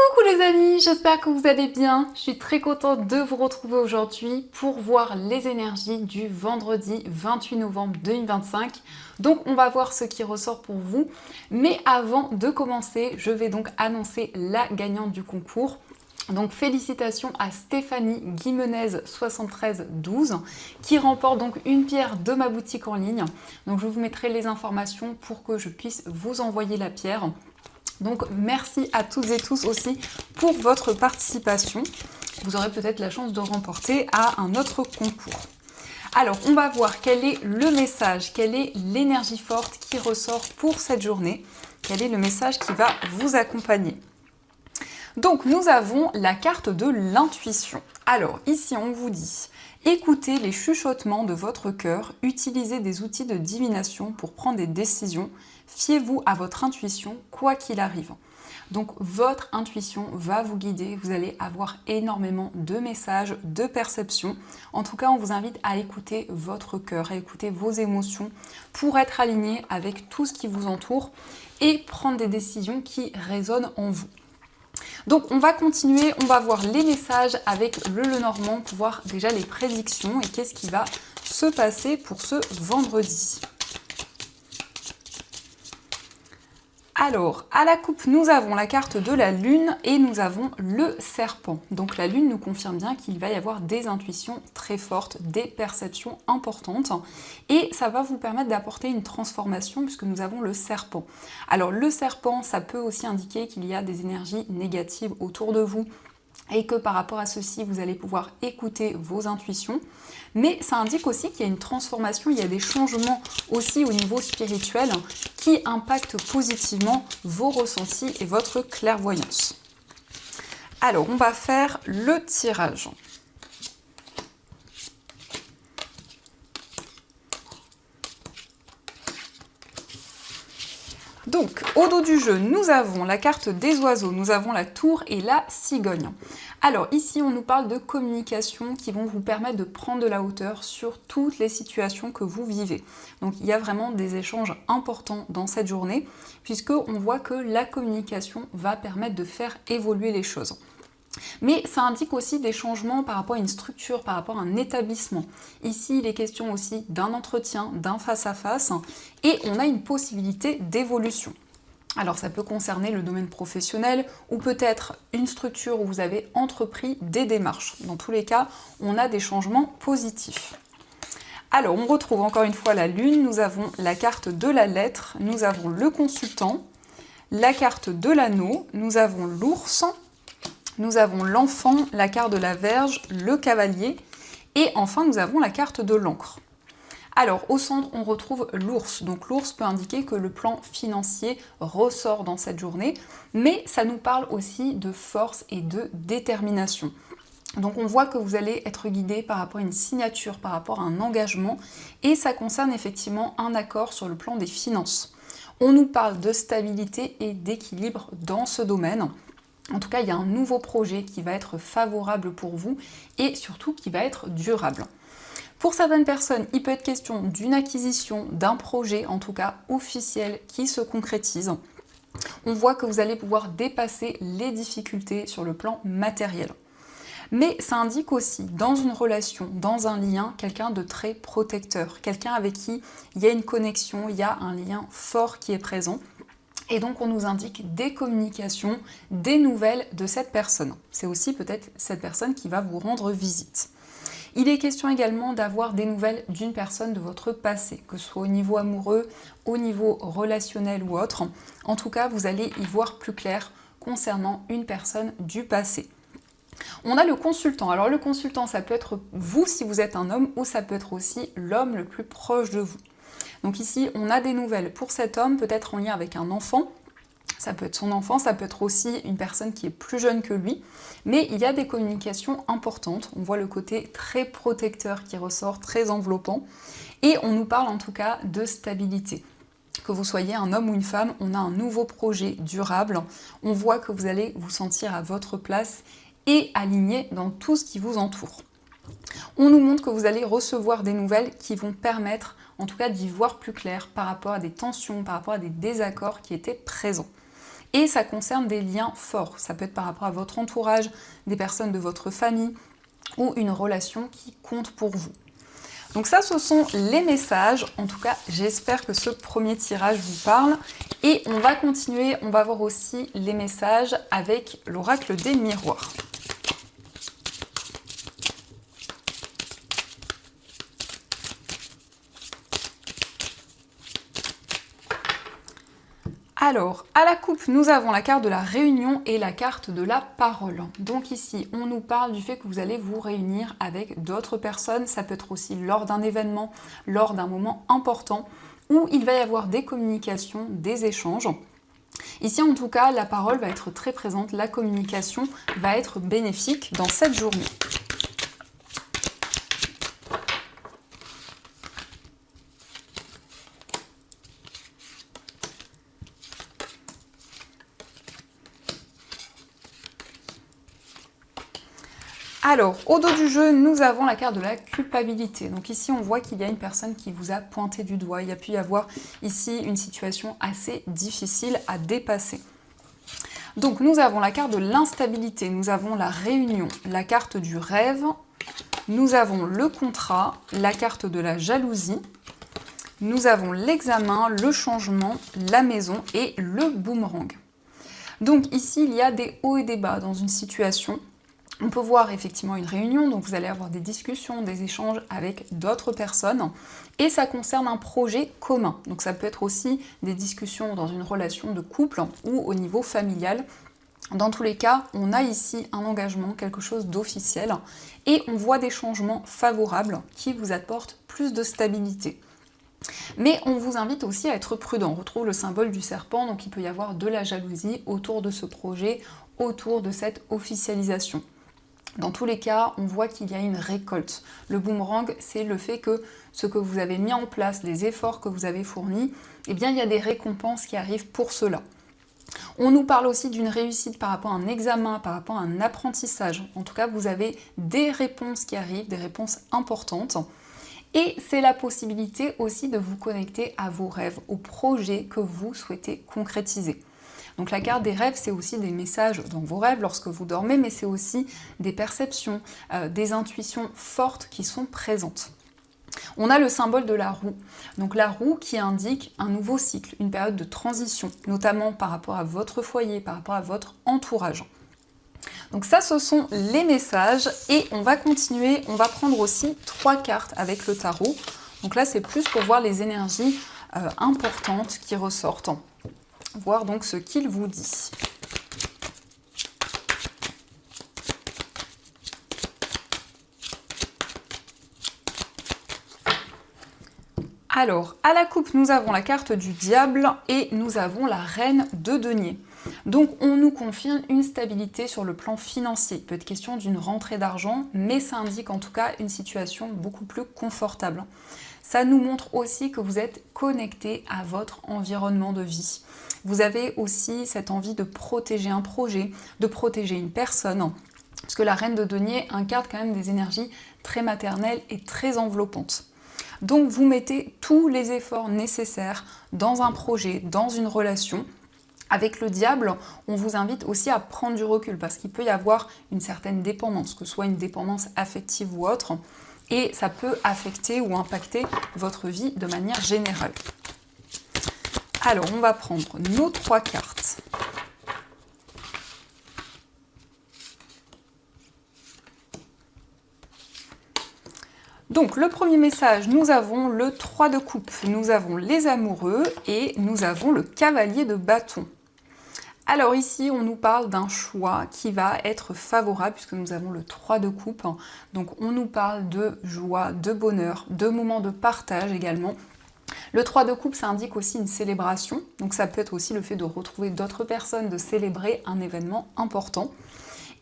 Coucou les amis, j'espère que vous allez bien. Je suis très contente de vous retrouver aujourd'hui pour voir les énergies du vendredi 28 novembre 2025. Donc on va voir ce qui ressort pour vous. Mais avant de commencer, je vais donc annoncer la gagnante du concours. Donc félicitations à Stéphanie Guimenez 7312 qui remporte donc une pierre de ma boutique en ligne. Donc je vous mettrai les informations pour que je puisse vous envoyer la pierre. Donc merci à toutes et tous aussi pour votre participation. Vous aurez peut-être la chance de remporter à un autre concours. Alors on va voir quel est le message, quelle est l'énergie forte qui ressort pour cette journée, quel est le message qui va vous accompagner. Donc nous avons la carte de l'intuition. Alors ici on vous dit, écoutez les chuchotements de votre cœur, utilisez des outils de divination pour prendre des décisions, fiez-vous à votre intuition quoi qu'il arrive. Donc votre intuition va vous guider, vous allez avoir énormément de messages, de perceptions. En tout cas on vous invite à écouter votre cœur, à écouter vos émotions pour être aligné avec tout ce qui vous entoure et prendre des décisions qui résonnent en vous. Donc on va continuer, on va voir les messages avec le Lenormand pour voir déjà les prédictions et qu'est-ce qui va se passer pour ce vendredi. Alors, à la coupe, nous avons la carte de la Lune et nous avons le Serpent. Donc la Lune nous confirme bien qu'il va y avoir des intuitions très fortes, des perceptions importantes. Et ça va vous permettre d'apporter une transformation puisque nous avons le Serpent. Alors le Serpent, ça peut aussi indiquer qu'il y a des énergies négatives autour de vous et que par rapport à ceci, vous allez pouvoir écouter vos intuitions. Mais ça indique aussi qu'il y a une transformation, il y a des changements aussi au niveau spirituel qui impactent positivement vos ressentis et votre clairvoyance. Alors, on va faire le tirage. Donc, au dos du jeu, nous avons la carte des oiseaux, nous avons la tour et la cigogne. Alors ici, on nous parle de communication qui vont vous permettre de prendre de la hauteur sur toutes les situations que vous vivez. Donc il y a vraiment des échanges importants dans cette journée, puisqu'on voit que la communication va permettre de faire évoluer les choses. Mais ça indique aussi des changements par rapport à une structure, par rapport à un établissement. Ici, il est question aussi d'un entretien, d'un face-à-face, et on a une possibilité d'évolution. Alors ça peut concerner le domaine professionnel ou peut-être une structure où vous avez entrepris des démarches. Dans tous les cas, on a des changements positifs. Alors on retrouve encore une fois la Lune, nous avons la carte de la lettre, nous avons le consultant, la carte de l'anneau, nous avons l'ours, nous avons l'enfant, la carte de la Vierge, le cavalier et enfin nous avons la carte de l'encre. Alors au centre on retrouve l'ours, donc l'ours peut indiquer que le plan financier ressort dans cette journée, mais ça nous parle aussi de force et de détermination. Donc on voit que vous allez être guidé par rapport à une signature, par rapport à un engagement, et ça concerne effectivement un accord sur le plan des finances. On nous parle de stabilité et d'équilibre dans ce domaine. En tout cas, il y a un nouveau projet qui va être favorable pour vous et surtout qui va être durable. Pour certaines personnes, il peut être question d'une acquisition, d'un projet, en tout cas officiel, qui se concrétise. On voit que vous allez pouvoir dépasser les difficultés sur le plan matériel. Mais ça indique aussi, dans une relation, dans un lien, quelqu'un de très protecteur, quelqu'un avec qui il y a une connexion, il y a un lien fort qui est présent. Et donc on nous indique des communications, des nouvelles de cette personne. C'est aussi peut-être cette personne qui va vous rendre visite. Il est question également d'avoir des nouvelles d'une personne de votre passé, que ce soit au niveau amoureux, au niveau relationnel ou autre. En tout cas, vous allez y voir plus clair concernant une personne du passé. On a le consultant. Alors le consultant, ça peut être vous si vous êtes un homme ou ça peut être aussi l'homme le plus proche de vous. Donc ici, on a des nouvelles pour cet homme, peut-être en lien avec un enfant. Ça peut être son enfant, ça peut être aussi une personne qui est plus jeune que lui. Mais il y a des communications importantes. On voit le côté très protecteur qui ressort, très enveloppant. Et on nous parle en tout cas de stabilité. Que vous soyez un homme ou une femme, on a un nouveau projet durable. On voit que vous allez vous sentir à votre place et aligné dans tout ce qui vous entoure. On nous montre que vous allez recevoir des nouvelles qui vont permettre en tout cas d'y voir plus clair par rapport à des tensions, par rapport à des désaccords qui étaient présents. Et ça concerne des liens forts. Ça peut être par rapport à votre entourage, des personnes de votre famille ou une relation qui compte pour vous. Donc ça, ce sont les messages. En tout cas, j'espère que ce premier tirage vous parle. Et on va continuer, on va voir aussi les messages avec l'oracle des miroirs. Alors, à la coupe, nous avons la carte de la réunion et la carte de la parole. Donc ici, on nous parle du fait que vous allez vous réunir avec d'autres personnes. Ça peut être aussi lors d'un événement, lors d'un moment important, où il va y avoir des communications, des échanges. Ici, en tout cas, la parole va être très présente, la communication va être bénéfique dans cette journée. Alors, au dos du jeu, nous avons la carte de la culpabilité. Donc ici, on voit qu'il y a une personne qui vous a pointé du doigt. Il y a pu y avoir ici une situation assez difficile à dépasser. Donc, nous avons la carte de l'instabilité, nous avons la réunion, la carte du rêve, nous avons le contrat, la carte de la jalousie, nous avons l'examen, le changement, la maison et le boomerang. Donc ici, il y a des hauts et des bas dans une situation. On peut voir effectivement une réunion, donc vous allez avoir des discussions, des échanges avec d'autres personnes, et ça concerne un projet commun. Donc ça peut être aussi des discussions dans une relation de couple ou au niveau familial. Dans tous les cas, on a ici un engagement, quelque chose d'officiel, et on voit des changements favorables qui vous apportent plus de stabilité. Mais on vous invite aussi à être prudent. On retrouve le symbole du serpent, donc il peut y avoir de la jalousie autour de ce projet, autour de cette officialisation. Dans tous les cas, on voit qu'il y a une récolte. Le boomerang, c'est le fait que ce que vous avez mis en place, les efforts que vous avez fournis, eh bien, il y a des récompenses qui arrivent pour cela. On nous parle aussi d'une réussite par rapport à un examen, par rapport à un apprentissage. En tout cas, vous avez des réponses qui arrivent, des réponses importantes. Et c'est la possibilité aussi de vous connecter à vos rêves, aux projets que vous souhaitez concrétiser. Donc la carte des rêves, c'est aussi des messages dans vos rêves lorsque vous dormez, mais c'est aussi des perceptions, des intuitions fortes qui sont présentes. On a le symbole de la roue. Donc la roue qui indique un nouveau cycle, une période de transition, notamment par rapport à votre foyer, par rapport à votre entourage. Donc ça, ce sont les messages et on va continuer, on va prendre aussi 3 cartes avec le tarot. Donc là, c'est plus pour voir les énergies importantes qui ressortent. Voir donc ce qu'il vous dit. Alors, à la coupe, nous avons la carte du diable et nous avons la reine de denier. Donc, on nous confirme une stabilité sur le plan financier. Il peut être question d'une rentrée d'argent, mais ça indique en tout cas une situation beaucoup plus confortable. Ça nous montre aussi que vous êtes connecté à votre environnement de vie. Vous avez aussi cette envie de protéger un projet, de protéger une personne, parce que la reine de denier incarne quand même des énergies très maternelles et très enveloppantes. Donc vous mettez tous les efforts nécessaires dans un projet, dans une relation. Avec le diable, on vous invite aussi à prendre du recul, parce qu'il peut y avoir une certaine dépendance, que ce soit une dépendance affective ou autre, et ça peut affecter ou impacter votre vie de manière générale. Alors, on va prendre nos 3 cartes. Donc, le premier message, nous avons le 3 de coupe, nous avons les amoureux et nous avons le cavalier de bâton. Alors ici, on nous parle d'un choix qui va être favorable puisque nous avons le 3 de coupe. Donc on nous parle de joie, de bonheur, de moments de partage également. Le 3 de coupe, ça indique aussi une célébration. Donc ça peut être aussi le fait de retrouver d'autres personnes, de célébrer un événement important.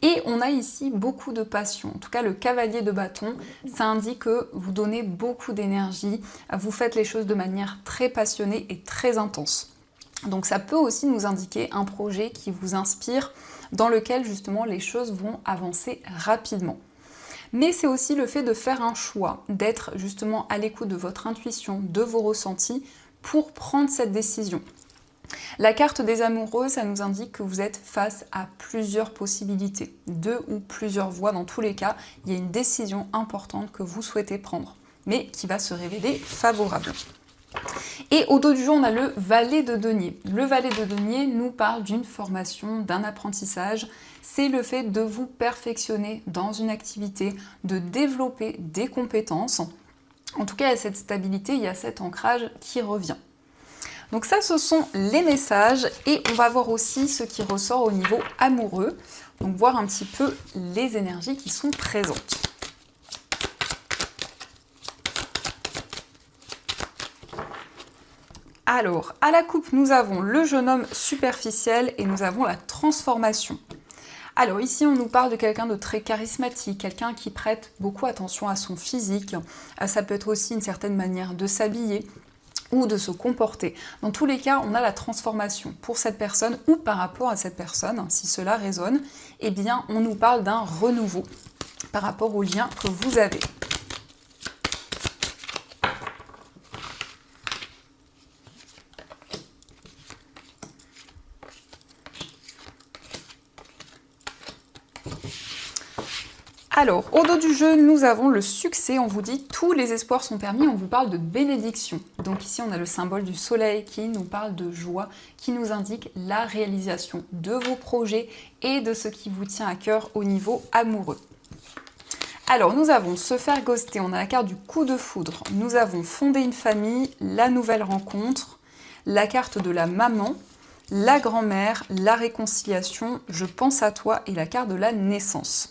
Et on a ici beaucoup de passion. En tout cas, le cavalier de bâton, ça indique que vous donnez beaucoup d'énergie, vous faites les choses de manière très passionnée et très intense. Donc ça peut aussi nous indiquer un projet qui vous inspire, dans lequel justement les choses vont avancer rapidement. Mais c'est aussi le fait de faire un choix, d'être justement à l'écoute de votre intuition, de vos ressentis, pour prendre cette décision. La carte des amoureux, ça nous indique que vous êtes face à plusieurs possibilités, 2 ou plusieurs voies. Dans tous les cas, il y a une décision importante que vous souhaitez prendre, mais qui va se révéler favorable. Et au dos du jeu, on a le valet de denier. Le valet de denier nous parle d'une formation, d'un apprentissage. C'est le fait de vous perfectionner dans une activité, de développer des compétences. En tout cas, il y a cette stabilité, il y a cet ancrage qui revient. Donc ça, ce sont les messages et on va voir aussi ce qui ressort au niveau amoureux. Donc voir un petit peu les énergies qui sont présentes. Alors, à la coupe, nous avons le jeune homme superficiel et nous avons la transformation. Alors ici, on nous parle de quelqu'un de très charismatique, quelqu'un qui prête beaucoup attention à son physique. Ça peut être aussi une certaine manière de s'habiller ou de se comporter. Dans tous les cas, on a la transformation pour cette personne ou par rapport à cette personne, si cela résonne, eh bien, on nous parle d'un renouveau par rapport au lien que vous avez. Alors, au dos du jeu, nous avons le succès. On vous dit tous les espoirs sont permis. On vous parle de bénédiction. Donc ici, on a le symbole du soleil qui nous parle de joie, qui nous indique la réalisation de vos projets et de ce qui vous tient à cœur au niveau amoureux. Alors, nous avons se faire ghoster. On a la carte du coup de foudre. Nous avons fonder une famille, la nouvelle rencontre, la carte de la maman, la grand-mère, la réconciliation, je pense à toi et la carte de la naissance.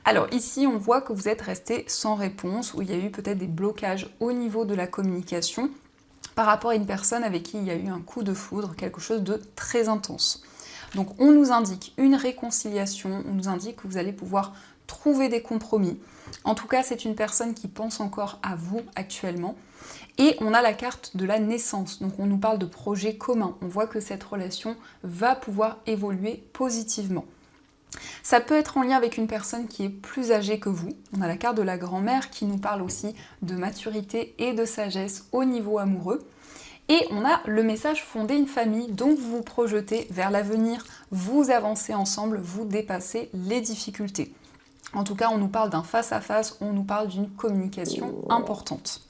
Alors ici, on voit que vous êtes resté sans réponse, où il y a eu peut-être des blocages au niveau de la communication par rapport à une personne avec qui il y a eu un coup de foudre, quelque chose de très intense. Donc on nous indique une réconciliation, on nous indique que vous allez pouvoir trouver des compromis. En tout cas, c'est une personne qui pense encore à vous actuellement. Et on a la carte de la naissance, donc on nous parle de projets communs. On voit que cette relation va pouvoir évoluer positivement. Ça peut être en lien avec une personne qui est plus âgée que vous. On a la carte de la grand-mère qui nous parle aussi de maturité et de sagesse au niveau amoureux. Et on a le message fonder une famille, donc vous vous projetez vers l'avenir, vous avancez ensemble, vous dépassez les difficultés. En tout cas, on nous parle d'un face-à-face, on nous parle d'une communication importante.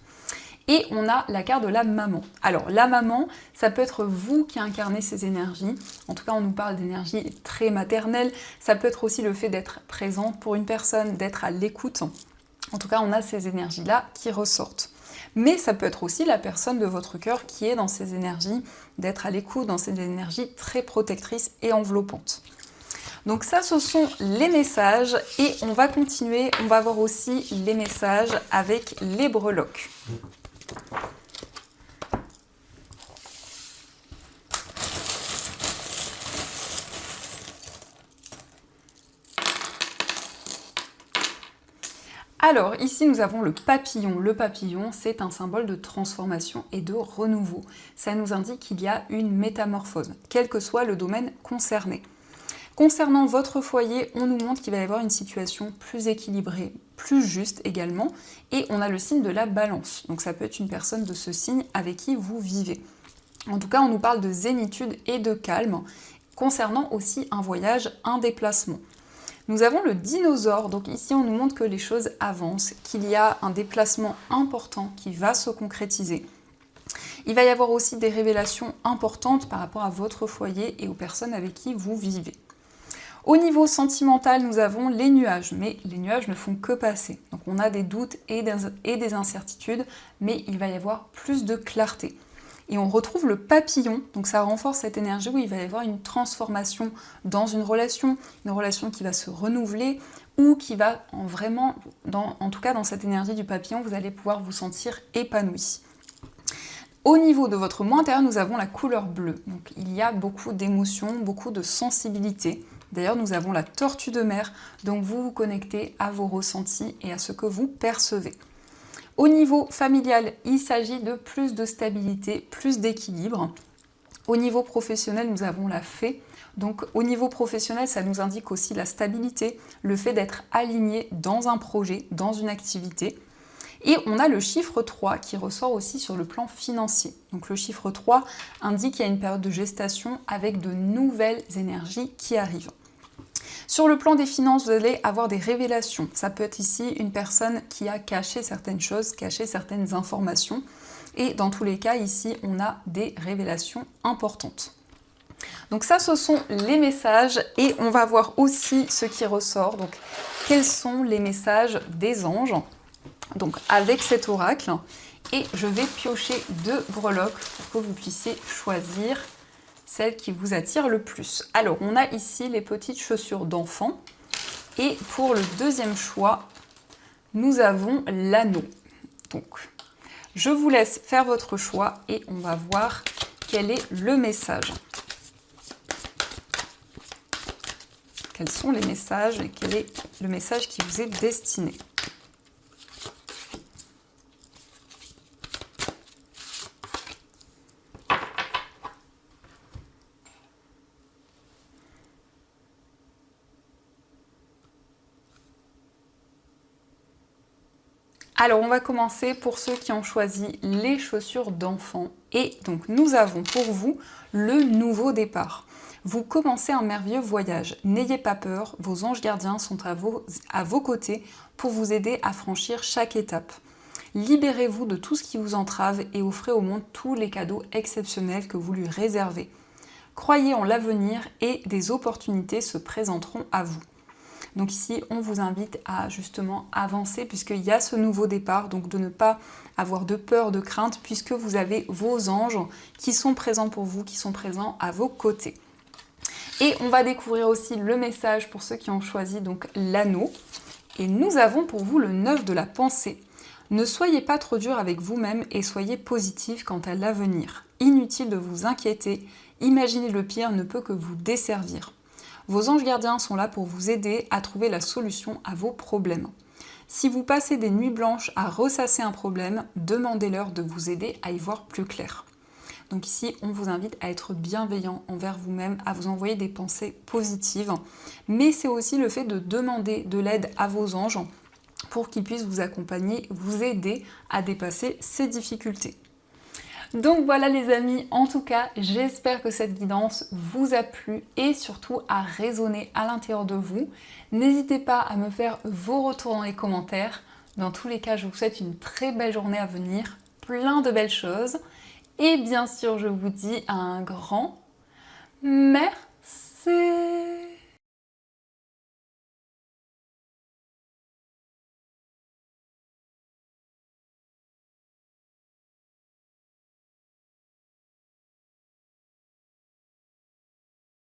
Et on a la carte de la maman. Alors la maman, ça peut être vous qui incarnez ces énergies. En tout cas, on nous parle d'énergie très maternelle. Ça peut être aussi le fait d'être présente pour une personne, d'être à l'écoute. En tout cas, on a ces énergies-là qui ressortent. Mais ça peut être aussi la personne de votre cœur qui est dans ces énergies, d'être à l'écoute, dans ces énergies très protectrices et enveloppantes. Donc ça, ce sont les messages et on va continuer. On va voir aussi les messages avec les breloques. Alors ici nous avons le papillon. Le papillon, c'est un symbole de transformation et de renouveau. Ça nous indique qu'il y a une métamorphose, quel que soit le domaine concerné. Concernant votre foyer, on nous montre qu'il va y avoir une situation plus équilibrée, plus juste également, et on a le signe de la balance. Donc ça peut être une personne de ce signe avec qui vous vivez. En tout cas, on nous parle de zénitude et de calme, concernant aussi un voyage, un déplacement. Nous avons le dinosaure, donc ici on nous montre que les choses avancent, qu'il y a un déplacement important qui va se concrétiser. Il va y avoir aussi des révélations importantes par rapport à votre foyer et aux personnes avec qui vous vivez. Au niveau sentimental, nous avons les nuages, mais les nuages ne font que passer. Donc on a des doutes et des incertitudes, mais il va y avoir plus de clarté. Et on retrouve le papillon, donc ça renforce cette énergie où il va y avoir une transformation dans une relation qui va se renouveler ou qui va en tout cas dans cette énergie du papillon, vous allez pouvoir vous sentir épanoui. Au niveau de votre moi intérieur, nous avons la couleur bleue. Donc il y a beaucoup d'émotions, beaucoup de sensibilité. D'ailleurs, nous avons la tortue de mer, donc vous vous connectez à vos ressentis et à ce que vous percevez. Au niveau familial, il s'agit de plus de stabilité, plus d'équilibre. Au niveau professionnel, nous avons la fée. Donc au niveau professionnel, ça nous indique aussi la stabilité, le fait d'être aligné dans un projet, dans une activité. Et on a le chiffre 3 qui ressort aussi sur le plan financier. Donc le chiffre 3 indique qu'il y a une période de gestation avec de nouvelles énergies qui arrivent. Sur le plan des finances, vous allez avoir des révélations. Ça peut être ici une personne qui a caché certaines choses, caché certaines informations. Et dans tous les cas, ici, on a des révélations importantes. Donc ça, ce sont les messages. Et on va voir aussi ce qui ressort. Donc, quels sont les messages des anges? Donc, avec cet oracle. Et je vais piocher 2 breloques pour que vous puissiez choisir celle qui vous attire le plus. Alors, on a ici les petites chaussures d'enfant. Et pour le deuxième choix, nous avons l'anneau. Donc, je vous laisse faire votre choix et on va voir quel est le message. Quels sont les messages et quel est le message qui vous est destiné? Alors, on va commencer pour ceux qui ont choisi les chaussures d'enfant. Et donc, nous avons pour vous le nouveau départ. Vous commencez un merveilleux voyage. N'ayez pas peur, vos anges gardiens sont à vos côtés pour vous aider à franchir chaque étape. Libérez-vous de tout ce qui vous entrave et offrez au monde tous les cadeaux exceptionnels que vous lui réservez. Croyez en l'avenir et des opportunités se présenteront à vous. Donc ici, on vous invite à justement avancer puisqu'il y a ce nouveau départ, donc de ne pas avoir de peur, de crainte, puisque vous avez vos anges qui sont présents pour vous, qui sont présents à vos côtés. Et on va découvrir aussi le message pour ceux qui ont choisi donc l'anneau. Et nous avons pour vous le 9 de la pensée. Ne soyez pas trop dur avec vous-même et soyez positif quant à l'avenir. Inutile de vous inquiéter, imaginer le pire ne peut que vous desservir. Vos anges gardiens sont là pour vous aider à trouver la solution à vos problèmes. Si vous passez des nuits blanches à ressasser un problème, demandez-leur de vous aider à y voir plus clair. Donc ici, on vous invite à être bienveillant envers vous-même, à vous envoyer des pensées positives. Mais c'est aussi le fait de demander de l'aide à vos anges pour qu'ils puissent vous accompagner, vous aider à dépasser ces difficultés. Donc voilà les amis, en tout cas, j'espère que cette guidance vous a plu et surtout a résonné à l'intérieur de vous. N'hésitez pas à me faire vos retours dans les commentaires. Dans tous les cas, je vous souhaite une très belle journée à venir, plein de belles choses. Et bien sûr, je vous dis un grand merci.